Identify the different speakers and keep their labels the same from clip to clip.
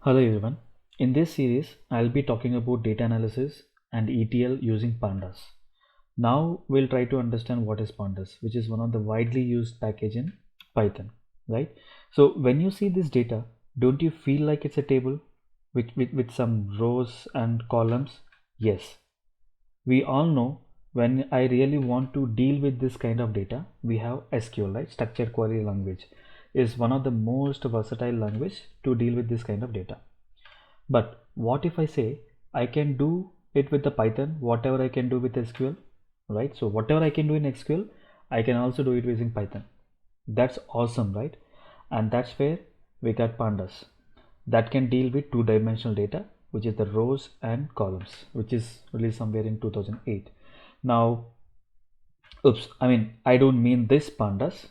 Speaker 1: Hello everyone. In this series, I'll be talking about data analysis and ETL using Pandas. Now we'll try to understand what is Pandas, which is one of the widely used package in Python, right? So when you see this data, don't you feel like it's a table with some rows and columns? Yes. We all know when I really want to deal with this kind of data, we have SQL, right? Structured Query Language is one of the most versatile language to deal with this kind of data. But what if I say I can do it with the Python, whatever I can do with SQL, right? So whatever I can do in SQL, I can also do it using Python. That's awesome, right? And that's where we got Pandas that can deal with two-dimensional data, which is the rows and columns, which is released somewhere in 2008. Now, I don't mean this Pandas,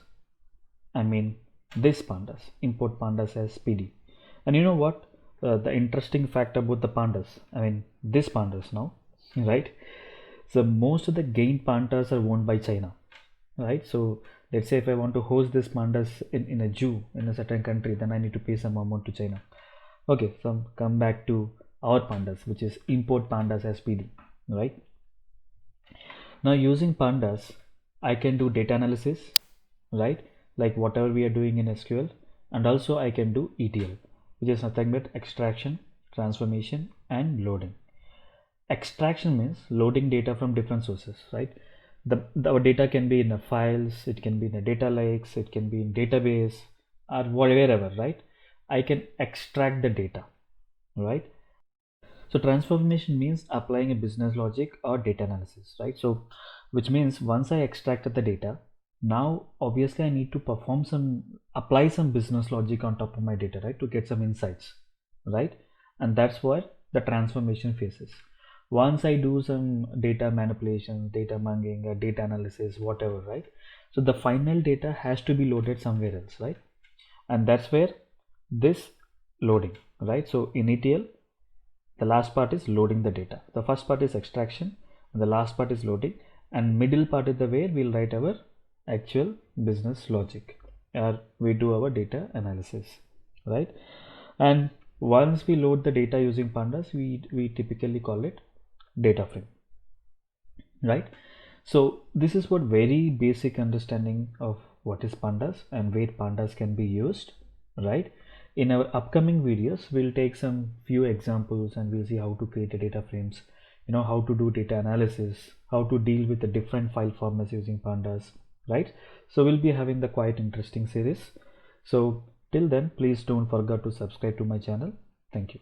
Speaker 1: I mean this Pandas, import Pandas as PD. And you know what? The interesting fact about the Pandas, this Pandas now, right? So most of the gained Pandas are owned by China, right? So let's say if I want to host this Pandas in a zoo in a certain country, then I need to pay some amount to China. Okay, so come back to our Pandas, which is import Pandas as PD, right? Now using Pandas, I can do data analysis, right? Like whatever we are doing in SQL, and also I can do ETL, which is nothing but extraction, transformation, and loading. Extraction means loading data from different sources, right? Our data can be in a files, it can be in a data lakes, it can be in database, or wherever, right? I can extract the data, right? So transformation means applying a business logic or data analysis, right? So which means once I extracted the data, now obviously I need to apply some business logic on top of my data, right? To get some insights, right? And that's what the transformation phase is. Once I do some data manipulation, data munging, or data analysis, whatever, right? So the final data has to be loaded somewhere else, right? And that's where this loading, right? So in ETL, the last part is loading the data. The first part is extraction, and the last part is loading, and middle part is the way we'll write our actual business logic, or we do our data analysis, right? And once we load the data using Pandas, we typically call it data frame, right? So this is what very basic understanding of what is Pandas and where Pandas can be used, right? In our upcoming videos, we'll take some few examples and we'll see how to create a data frames, how to do data analysis, how to deal with the different file formats using Pandas, right? So we'll be having the quite interesting series. So till then, please don't forget to subscribe to my channel. Thank you.